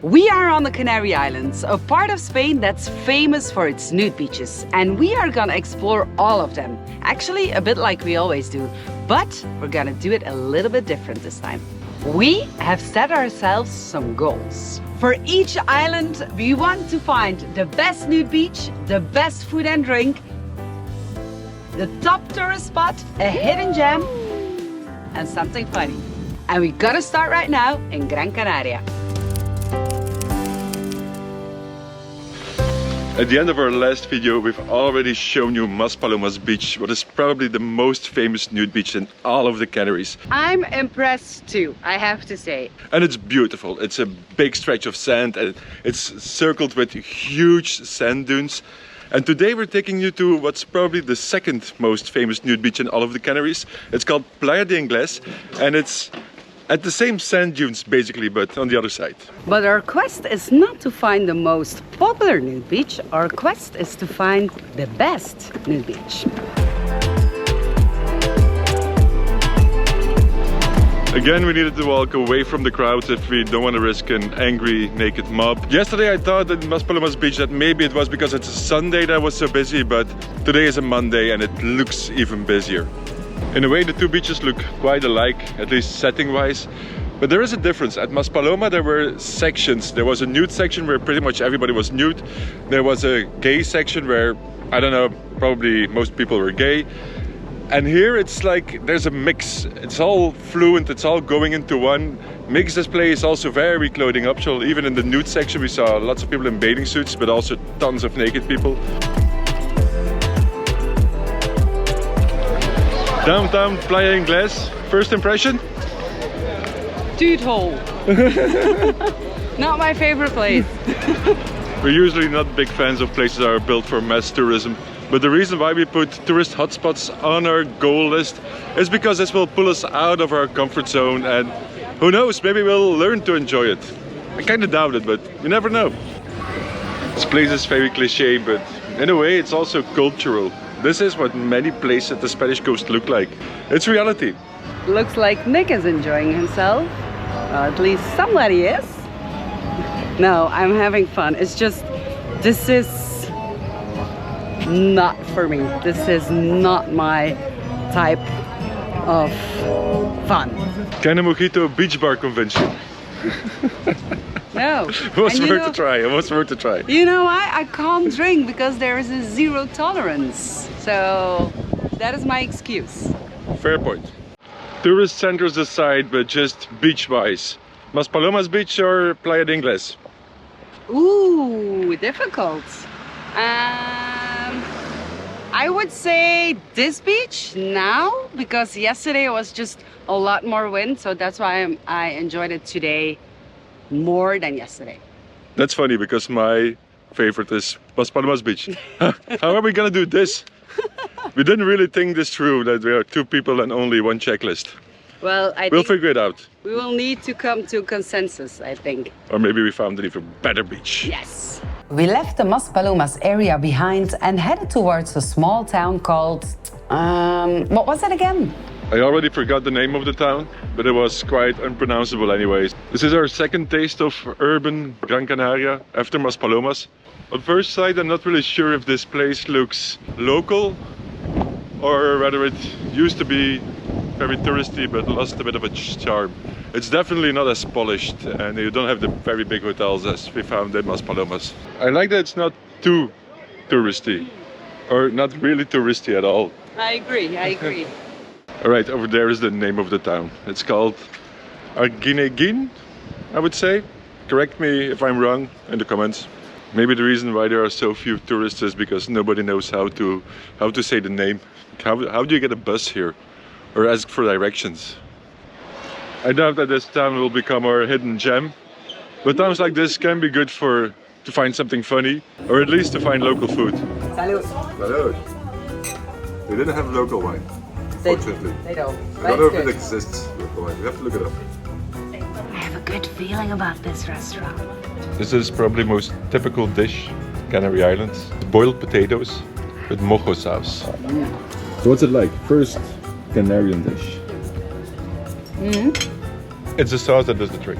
We are on the Canary Islands, a part of Spain that's famous for its nude beaches, and we are gonna explore all of them. Actually, a bit like we always do, but we're gonna do it a little bit different this time. We have set ourselves some goals. For each island, we want to find the best nude beach, the best food and drink, the top tourist spot, a hidden gem, and something funny. And we gotta start right now in Gran Canaria. At the end of our last video, we've already shown you Maspalomas beach, what is probably the most famous nude beach in all of the Canaries. I'm impressed too, I have to say. And it's beautiful. It's a big stretch of sand and it's circled with huge sand dunes. And today we're taking you to what's probably the second most famous nude beach in all of the Canaries. It's called Playa de Inglés, and it's at the same sand dunes basically, but on the other side. But our quest is not to find the most popular nude beach, our quest is to find the best nude beach. Again, we needed to walk away from the crowds if we don't want to risk an angry naked mob. Yesterday I thought at Maspalomas beach that maybe it was because it's a Sunday that I was so busy, but today is a Monday and it looks even busier. In a way, the two beaches look quite alike, at least setting-wise. But there is a difference. At Maspaloma there were sections. There was a nude section where pretty much everybody was nude. There was a gay section where, I don't know, probably most people were gay. And here it's like there's a mix. It's all fluent, it's all going into one. Mixed display is also very clothing optional. Even in the nude section we saw lots of people in bathing suits, but also tons of naked people. Downtown Playa Inglés, first impression? Dude hole. Not my favorite place. We're usually not big fans of places that are built for mass tourism, but the reason why we put tourist hotspots on our goal list is because this will pull us out of our comfort zone, and who knows, maybe we'll learn to enjoy it. I kind of doubt it, but you never know. This place is very cliché, but in a way it's also cultural. This is what many places at the Spanish coast look like. It's reality. Looks like Nick is enjoying himself. Well, at least somebody is. No, I'm having fun. It's just, this is not for me. This is not my type of fun. Kind of mojito beach bar convention. No. It was worth to try. It was worth to try. You know why? I can't drink because there is a zero tolerance. So that is my excuse. Fair point. Tourist centers aside, but just beach-wise. Maspalomas beach or Playa de Inglés? Ooh, difficult. I would say this beach now, because yesterday was just a lot more wind, so that's why I enjoyed it today more than yesterday. That's funny because my favorite is Maspalomas beach. How are we gonna do this? We didn't really think this through, that we are two people and only one checklist. Well, we'll figure it out. We will need to come to a consensus, I think. Or maybe we found an even better beach. Yes. We left the Maspalomas area behind and headed towards a small town called... what was it again? I already forgot the name of the town, but it was quite unpronounceable anyways. This is our second taste of urban Gran Canaria after Maspalomas. On first sight, I'm not really sure if this place looks local or whether it used to be very touristy but lost a bit of its charm. It's definitely not as polished and you don't have the very big hotels as we found in Maspalomas. I like that it's not too touristy, or not really touristy at all. I agree, I agree. Alright, over there is the name of the town. It's called Arguineguín, I would say. Correct me if I'm wrong in the comments. Maybe the reason why there are so few tourists is because nobody knows how to say the name. How do you get a bus here? Or ask for directions? I doubt that this town will become our hidden gem. But towns like this can be good to find something funny, or at least to find local food. Salud. Salud. They didn't have local wine, unfortunately. They don't. I don't know if it exists, local wine. We have to look it up. I have a good feeling about this restaurant. This is probably the most typical dish, Canary Islands. Boiled potatoes with mojo sauce. So what's it like? First, Canarian dish. It's the sauce that does the trick.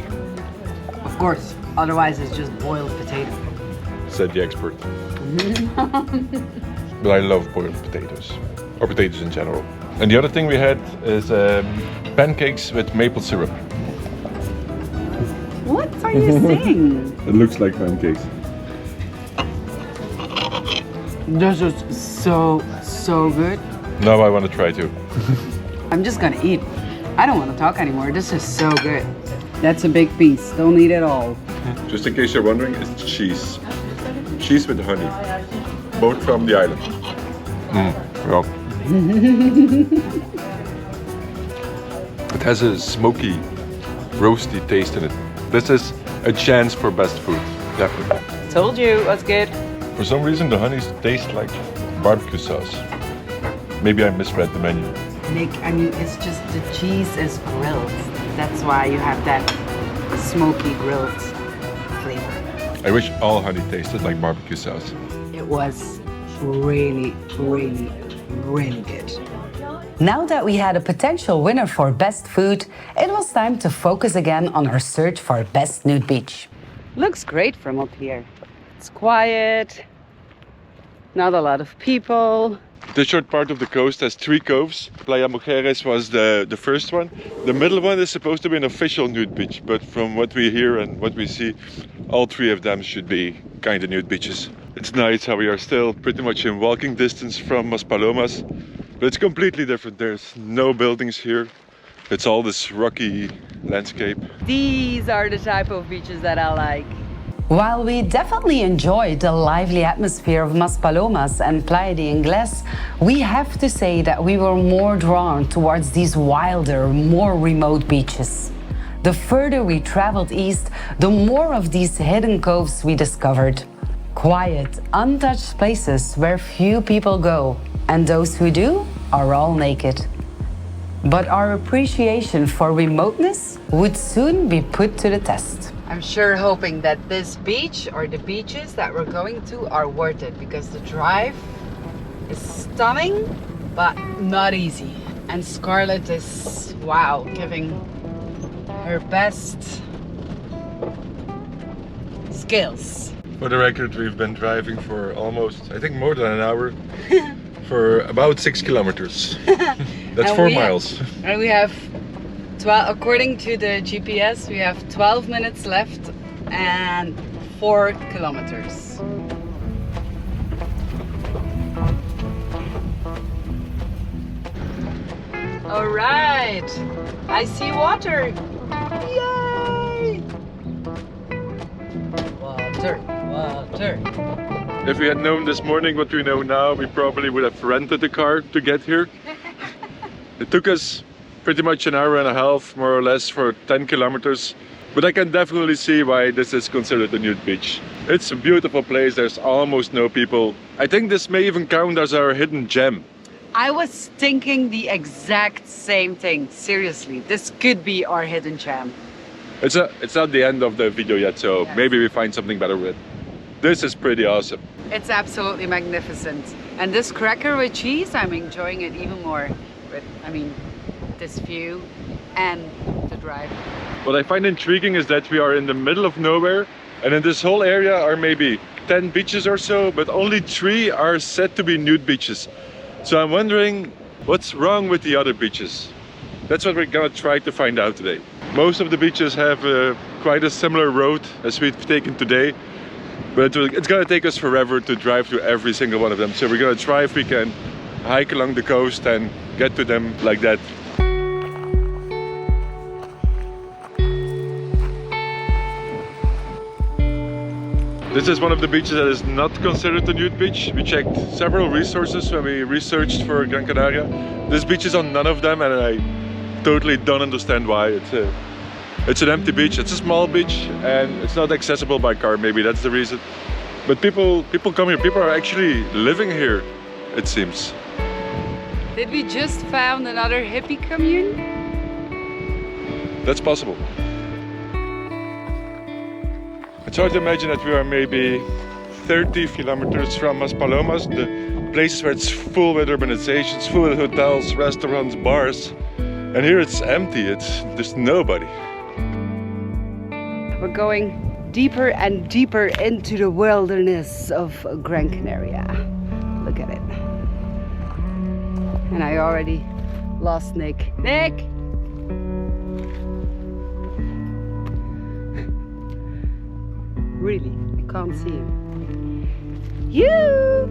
Of course. Otherwise, it's just boiled potato. Said the expert. But I love boiled potatoes, or potatoes in general. And the other thing we had is pancakes with maple syrup. What are you saying? It looks like pancakes. This is so good. Now I want to try too. I'm just gonna eat. I don't want to talk anymore. This is so good. That's a big piece. Don't eat it all. Just in case you're wondering, it's cheese. Cheese with honey. Both from the island. Well. It has a smoky, roasty taste in it. This is a chance for best food, definitely. Told you it was good. For some reason, the honey tastes like barbecue sauce. Maybe I misread the menu. Nick, I mean, it's just the cheese is grilled. That's why you have that smoky grilled flavor. I wish all honey tasted like barbecue sauce. It was really good. Now that we had a potential winner for best food, it was time to focus again on our search for best nude beach. Looks great from up here. It's quiet, not a lot of people. This short part of the coast has 3 coves. Playa was the first one. The middle one is supposed to be an official nude beach, but from what we hear and what we see, all 3 of them should be kind of nude beaches. It's nice how we are still pretty much in walking distance from Maspalomas, but it's completely different. There's no buildings here. It's all this rocky landscape. These are the type of beaches that I like. While we definitely enjoyed the lively atmosphere of Maspalomas and Playa de Inglés, we have to say that we were more drawn towards these wilder, more remote beaches. The further we traveled east, the more of these hidden coves we discovered. Quiet, untouched places where few people go, and those who do are all naked. But our appreciation for remoteness would soon be put to the test. I'm sure hoping that this beach or the beaches that we're going to are worth it, because the drive is stunning, but not easy. And Scarlett is, wow, giving her best skills. For the record, we've been driving for almost, I think more than an hour, for about 6 kilometers. That's 4 miles. And we have, according to the GPS, we have 12 minutes left and 4 kilometers. All right, I see water. Yay! Water. If we had known this morning what we know now, we probably would have rented a car to get here. It took us pretty much an hour and a half, more or less, for 10 kilometers. But I can definitely see why this is considered a nude beach. It's a beautiful place, there's almost no people. I think this may even count as our hidden gem. I was thinking the exact same thing, seriously. This could be our hidden gem. It's not the end of the video yet, so yes. Maybe we find something better with it. This is pretty awesome. It's absolutely magnificent. And this cracker with cheese, I'm enjoying it even more. But I mean, this view and the drive. What I find intriguing is that we are in the middle of nowhere, and in this whole area are maybe 10 beaches or so, but only 3 are said to be nude beaches. So I'm wondering what's wrong with the other beaches. That's what we're gonna try to find out today. Most of the beaches have quite a similar road as we've taken today, but it's gonna take us forever to drive to every single one of them. So we're gonna try if we can hike along the coast and get to them like that. This is one of the beaches that is not considered a nude beach. We checked several resources when we researched for Gran Canaria. This beach is on none of them, and I totally don't understand why. It's an empty beach. It's a small beach and it's not accessible by car. Maybe that's the reason. But people come here. People are actually living here, it seems. Did we just found another hippie commune? That's possible. It's hard to imagine that we are maybe 30 kilometers from Maspalomas, the places where it's full with urbanizations, full with hotels, restaurants, bars. And here it's empty, there's nobody. We're going deeper and deeper into the wilderness of Gran Canaria. Look at it. And I already lost Nick. Nick! Really, I can't see him. You!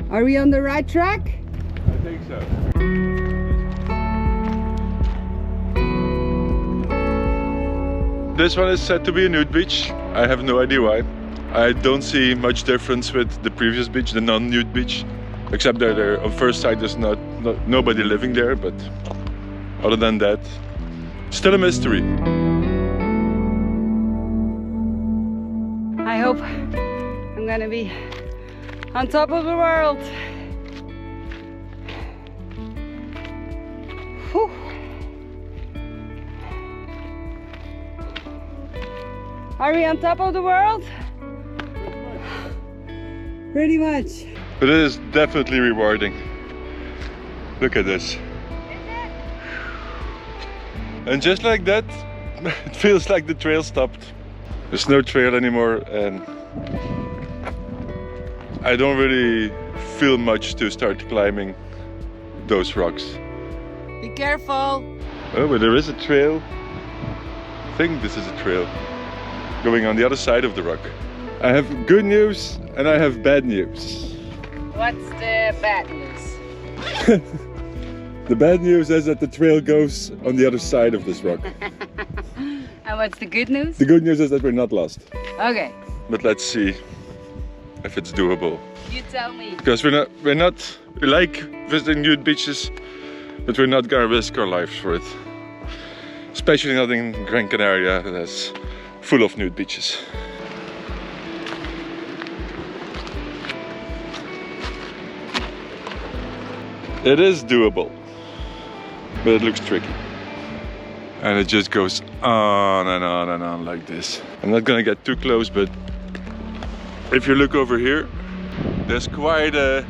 Are we on the right track? I think so. This one is said to be a nude beach. I have no idea why. I don't see much difference with the previous beach, the non-nude beach, except that there, on first sight there's nobody living there, but other than that, still a mystery. I hope I'm gonna be on top of the world. Whew. Are we on top of the world? Pretty much. But it is definitely rewarding. Look at this. And just like that, it feels like the trail stopped. There's no trail anymore, and I don't really feel much to start climbing those rocks. Be careful. Oh, but there is a trail. I think this is a trail going on the other side of the rock. I have good news and I have bad news. What's the bad news? The bad news is that the trail goes on the other side of this rock. And what's the good news? The good news is that we're not lost. Okay. But let's see if it's doable. You tell me. Because we like visiting nude beaches, but we're not gonna risk our lives for it. Especially not in Gran Canaria, that's full of nude beaches. It is doable, but it looks tricky. And it just goes on and on and on like this. I'm not gonna get too close, but if you look over here, there's quite a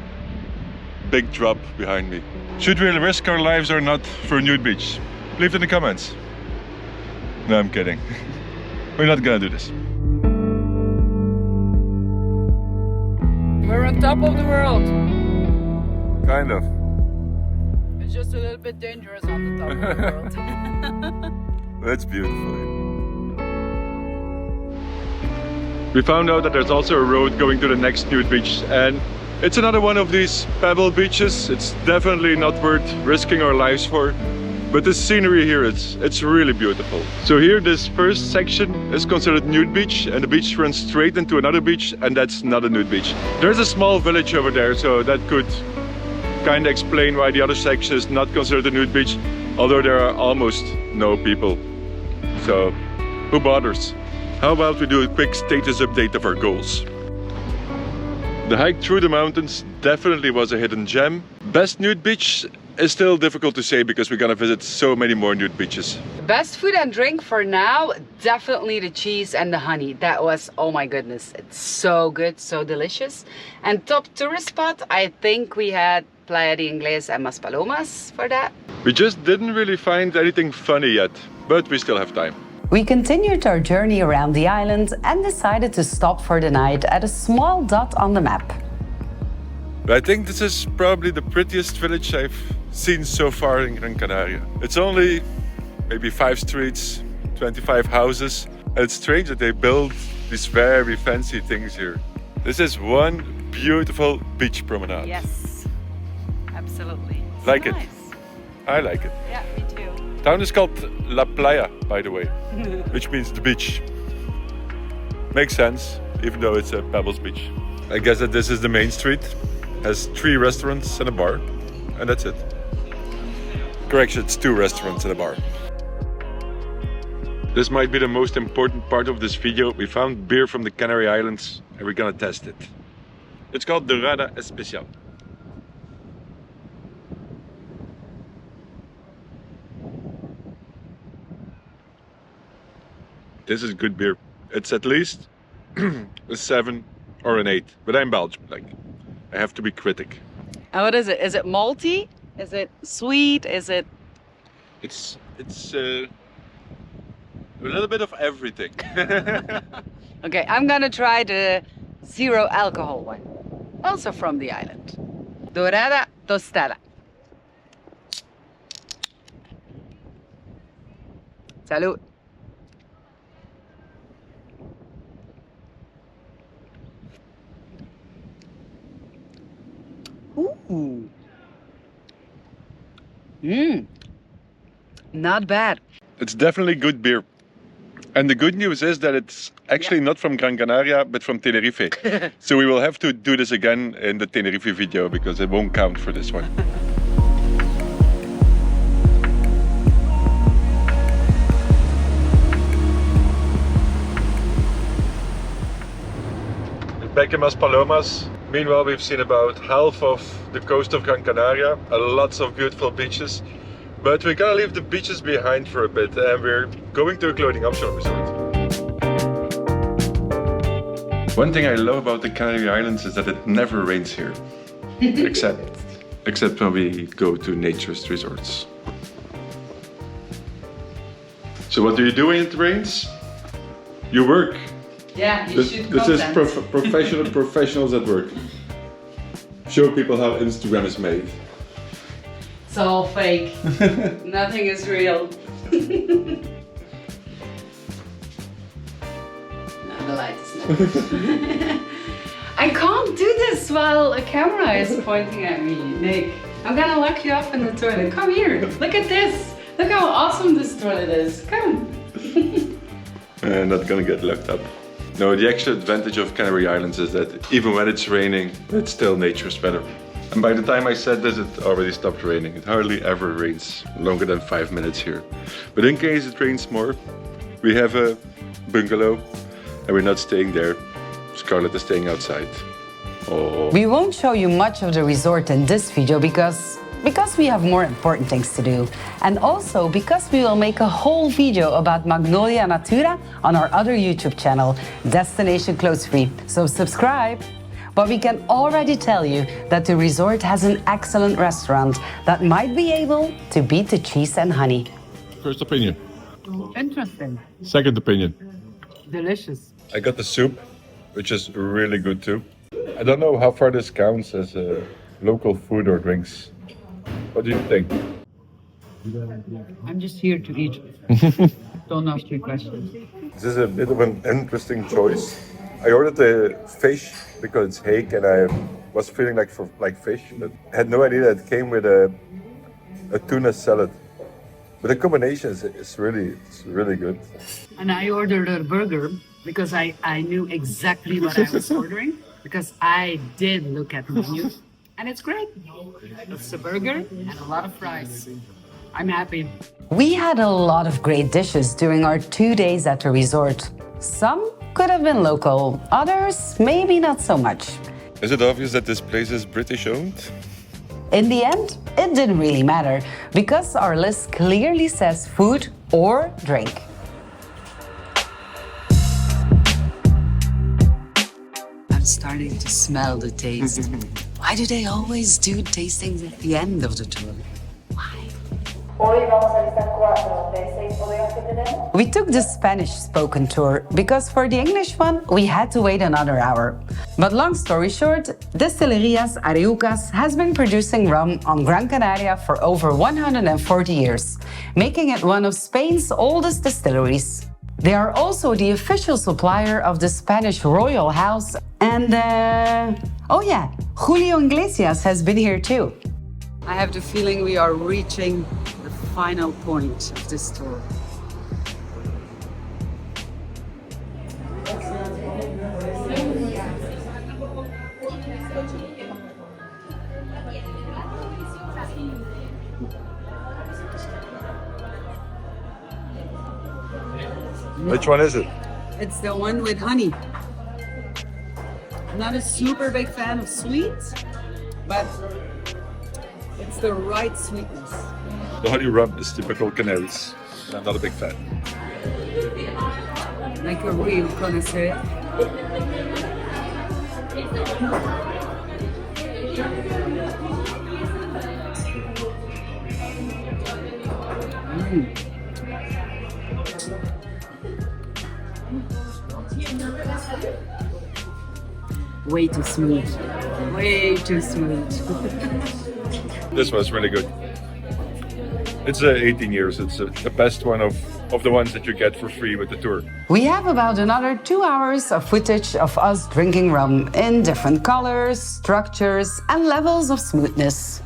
big drop behind me. Should we risk our lives or not for a nude beach? Leave it in the comments. No, I'm kidding. We're not gonna do this. We're on top of the world. Kind of. It's just a little bit dangerous on the top of the world. That's beautiful. We found out that there's also a road going to the next nude beach, and it's another one of these pebble beaches. It's definitely not worth risking our lives for. But the scenery here, it's really beautiful. So here, this first section is considered nude beach, and the beach runs straight into another beach, and that's not a nude beach. There's a small village over there, so that could kind of explain why the other section is not considered a nude beach, although there are almost no people. So, who bothers? How about we do a quick status update of our goals? The hike through the mountains definitely was a hidden gem. Best nude beach is still difficult to say because we're gonna visit so many more nude beaches. Best food and drink for now, definitely the cheese and the honey. That was, oh my goodness, it's so good, so delicious. And top tourist spot, I think we had Playa de Inglés and Maspalomas for that. We just didn't really find anything funny yet, but we still have time. We continued our journey around the island and decided to stop for the night at a small dot on the map. I think this is probably the prettiest village I've seen so far in Gran Canaria. It's only maybe 5 streets, 25 houses, and it's strange that they build these very fancy things here. This is one beautiful beach promenade. Yes, absolutely. It's like nice. it. I like it. Yeah, me too. Town is called La Playa, by the way, which means the beach. Makes sense, even though it's a pebbles beach. I guess that this is the main street. Has 3 restaurants and a bar, and that's it. Correction, it's 2 restaurants and a bar. This might be the most important part of this video. We found beer from the Canary Islands and we're gonna test it. It's called Dorada Especial. This is good beer. It's at least a 7 or an 8, but I'm Belgian, like, I have to be critic. And what is it? Is it malty? Is it sweet? Is it... It's A little bit of everything. Okay, I'm gonna try the zero alcohol one. Also from the island. Dorada tostada. Salud. Ooh. Not bad. It's definitely good beer. And the good news is that it's actually not from Gran Canaria, but from Tenerife. So we will have to do this again in the Tenerife video because it won't count for this one. Back in Maspalomas. Meanwhile, we've seen about half of the coast of Gran Canaria, lots of beautiful beaches. But we're gonna leave the beaches behind for a bit and we're going to a clothing optional resort. One thing I love about the Canary Islands is that it never rains here. except when we go to naturist resorts. So what do you do when it rains? You work. Yeah, you should This is professionals at work. Show people how Instagram is made. It's all fake. Nothing is real. No, the light is not. I can't do this while a camera is pointing at me, Nick. I'm gonna lock you up in the toilet. Come here. Look at this. Look how awesome this toilet is. Come. Not gonna get locked up. No, the actual advantage of Canary Islands is that even when it's raining, it's still nature's weather. And by the time I said this, it already stopped raining. It hardly ever rains longer than 5 minutes here. But in case it rains more, we have a bungalow and we're not staying there. Scarlett is staying outside. Oh. We won't show you much of the resort in this video because we have more important things to do. And also because we will make a whole video about Magnolia Natura on our other YouTube channel, Destination Close Free. So subscribe. But we can already tell you that the resort has an excellent restaurant that might be able to beat the cheese and honey. First opinion. Interesting. Second opinion. Delicious. I got the soup, which is really good too. I don't know how far this counts as local food or drinks. What do you think? I'm just here to eat. Don't ask me questions. This is a bit of an interesting choice. I ordered the fish because it's hake and I was feeling like fish, but I had no idea that it came with a tuna salad. But the combination is really good. And I ordered a burger because I knew exactly what I was ordering because I did look at the menu and it's great. It's a burger and a lot of fries. I'm happy. We had a lot of great dishes during our 2 days at the resort. Some could have been local, others maybe not so much. Is it obvious that this place is British owned? In the end, it didn't really matter because our list clearly says food or drink. I'm starting to smell the taste. Why do they always do tastings at the end of the tour? Why? We took the Spanish-spoken tour because for the English one, we had to wait another hour. But long story short, Distillery Areucas has been producing rum on Gran Canaria for over 140 years, making it one of Spain's oldest distilleries. They are also the official supplier of the Spanish royal house and, oh yeah, Julio Iglesias has been here too. I have the feeling we are reaching the final point of this tour. Which one is it? It's the one with honey. I'm not a super big fan of sweets, but it's the right sweetness. The honey rum is typical Canaries. I'm not a big fan. Like a real connoisseur. Way too smooth. Way too smooth. This was really good. It's 18 years. It's the best one of the ones that you get for free with the tour. We have about another 2 hours of footage of us drinking rum in different colors, structures, and levels of smoothness.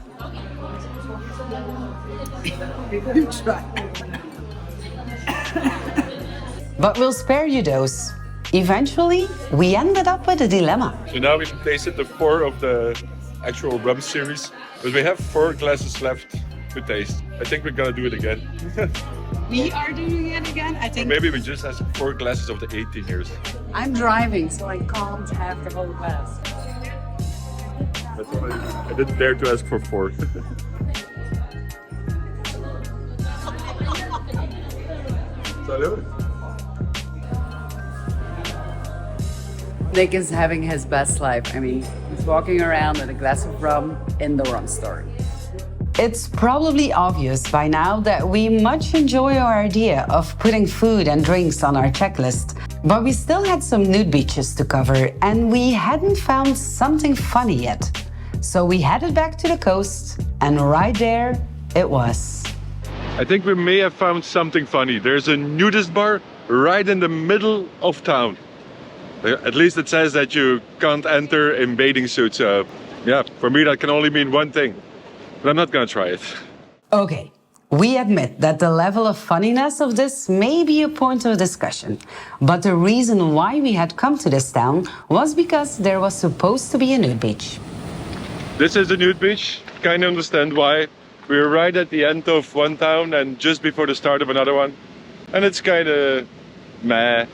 But we'll spare you those. Eventually, we ended up with a dilemma. So now we've tasted the 4 of the actual rum series, but we have 4 glasses left to taste. I think we're gonna do it again. We are doing it again, I think. Or maybe we just have 4 glasses of the 18 years. I'm driving, so I can't have the whole glass. That's what I didn't dare to ask for 4. Salud. Nick is having his best life. I mean, he's walking around with a glass of rum in the rum store. It's probably obvious by now that we much enjoy our idea of putting food and drinks on our checklist, but we still had some nude beaches to cover and we hadn't found something funny yet. So we headed back to the coast and right there it was. I think we may have found something funny. There's a nudist bar right in the middle of town. At least it says that you can't enter in bathing suits. Yeah, for me that can only mean one thing. But I'm not gonna try it. Okay, we admit that the level of funniness of this may be a point of discussion. But the reason why we had come to this town was because there was supposed to be a nude beach. This is the nude beach. Kind of understand why. We're right at the end of one town and just before the start of another one. And it's kind of meh.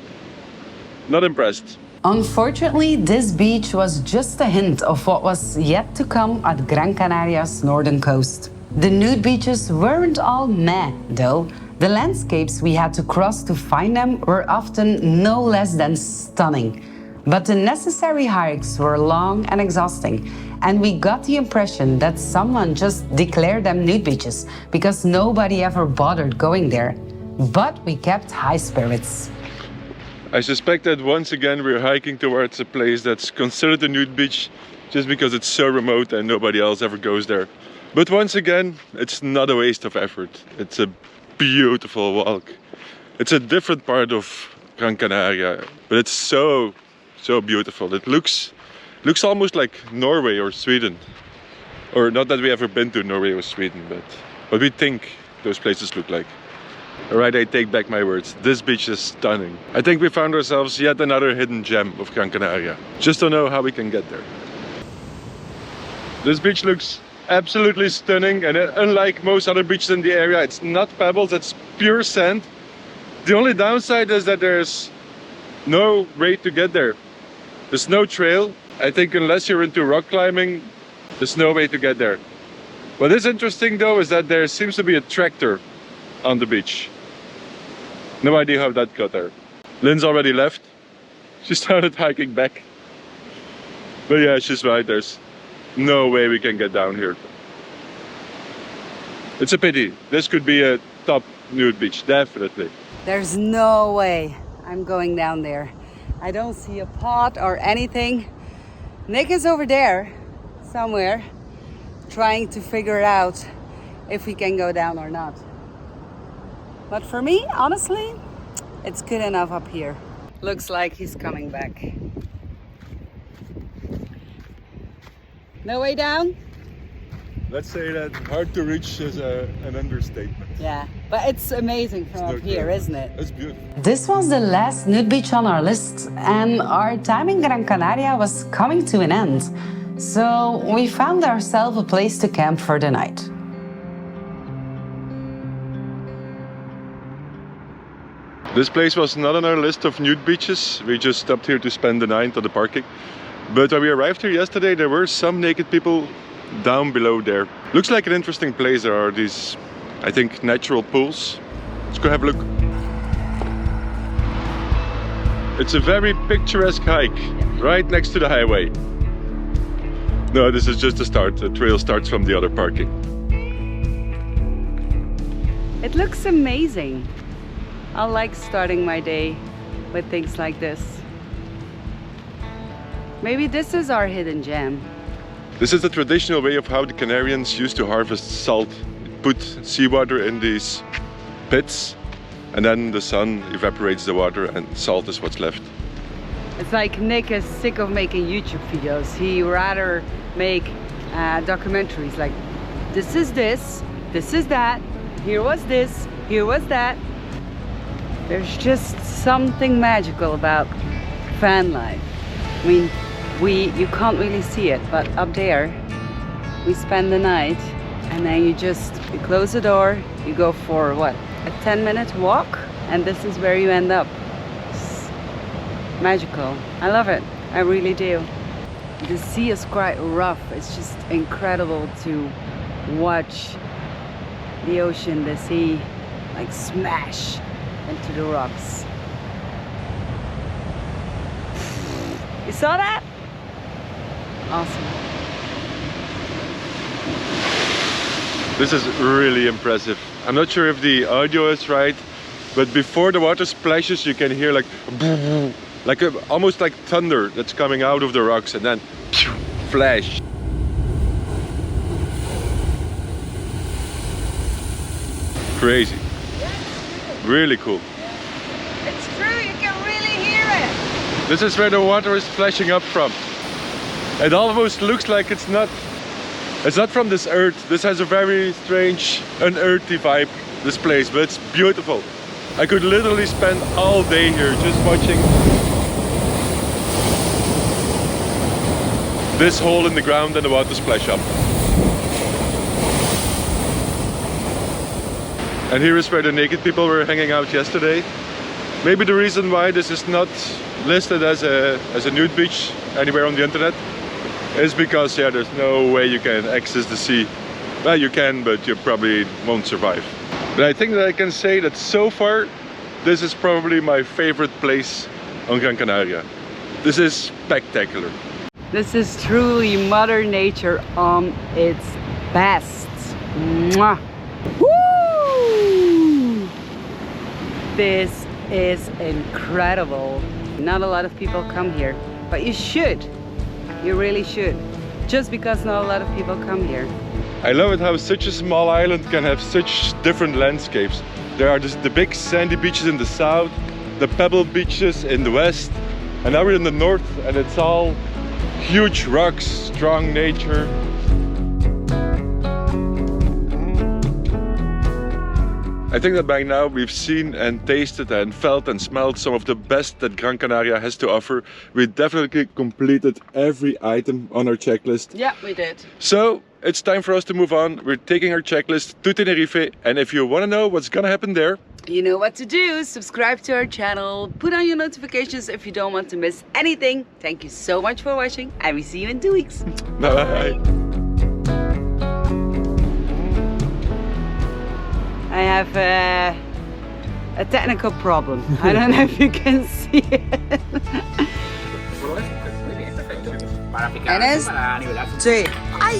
Not impressed. Unfortunately, this beach was just a hint of what was yet to come at Gran Canaria's northern coast. The nude beaches weren't all meh, though. The landscapes we had to cross to find them were often no less than stunning. But the necessary hikes were long and exhausting, and we got the impression that someone just declared them nude beaches because nobody ever bothered going there. But we kept high spirits. I suspect that once again we're hiking towards a place that's considered a nude beach just because it's so remote and nobody else ever goes there. But once again, it's not a waste of effort. It's a beautiful walk. It's a different part of Gran Canaria, but it's so beautiful. It looks almost like Norway or Sweden. Or not that we ever been to Norway or Sweden, but what we think those places look like. Alright, I take back my words. This beach is stunning. I think we found ourselves yet another hidden gem of Gran Canaria. Just don't know how we can get there. This beach looks absolutely stunning, and unlike most other beaches in the area, it's not pebbles, it's pure sand. The only downside is that there's no way to get there. There's no trail. I think unless you're into rock climbing, there's no way to get there. What is interesting though is that there seems to be a tractor on the beach. No idea how that got there. Lynn's already left. She started hiking back. But yeah, she's right, there's no way we can get down here. It's a pity. This could be a top nude beach, definitely. There's no way I'm going down there. I don't see a pot or anything. Nick is over there somewhere trying to figure out if we can go down or not. But for me, honestly, it's good enough up here. Looks like he's coming back. No way down? Let's say that hard to reach is an understatement. Yeah, but it's amazing from up here, isn't it? It's beautiful. This was the last nude beach on our list, and our time in Gran Canaria was coming to an end. So we found ourselves a place to camp for the night. This place was not on our list of nude beaches. We just stopped here to spend the night on the parking. But when we arrived here yesterday, there were some naked people down below there. Looks like an interesting place. There are these, I think, natural pools. Let's go have a look. It's a very picturesque hike, right next to the highway. No, this is just the start. The trail starts from the other parking. It looks amazing. I like starting my day with things like this. Maybe this is our hidden gem. This is the traditional way of how the Canarians used to harvest salt. Put seawater in these pits and then the sun evaporates the water and salt is what's left. It's like Nick is sick of making YouTube videos. He rather make documentaries like this is that, here was this, here was that. There's just something magical about van life. I mean, you can't really see it, but up there we spend the night and then you close the door, you go for what, a 10-minute walk, and this is where you end up. It's magical. I love it, I really do. The sea is quite rough. It's just incredible to watch the ocean, the sea, like smash into the rocks. You saw that? Awesome. This is really impressive. I'm not sure if the audio is right, but before the water splashes you can hear like almost like thunder that's coming out of the rocks, and then flash. Crazy. Really cool. It's true, you can really hear it. This is where the water is flashing up from. It almost looks like it's not from this earth. This has a very strange, unearthly vibe, this place, but it's beautiful. I could literally spend all day here just watching this hole in the ground and the water splash up. And here is where the naked people were hanging out yesterday. Maybe the reason why this is not listed as a nude beach anywhere on the internet is because, yeah, there's no way you can access the sea. Well, you can, but you probably won't survive. But I think that I can say that so far, this is probably my favorite place on Gran Canaria. This is spectacular. This is truly Mother Nature on its best. Mwah. Woo! This is incredible. Not a lot of people come here, but you should. You really should. Just because not a lot of people come here. I love it how such a small island can have such different landscapes. There are the big sandy beaches in the south, the pebble beaches in the west, and now we're in the north and it's all huge rocks, strong nature. I think that by now we've seen and tasted and felt and smelled some of the best that Gran Canaria has to offer. We definitely completed every item on our checklist. Yeah, we did. So it's time for us to move on. We're taking our checklist to Tenerife, and if you want to know what's gonna happen there, you know what to do. Subscribe to our channel, put on your notifications if you don't want to miss anything. Thank you so much for watching, and we see you in 2 weeks. bye. I have a technical problem. I don't know if you can see it. Para picar, para nivelar. Sí. ¡Ay!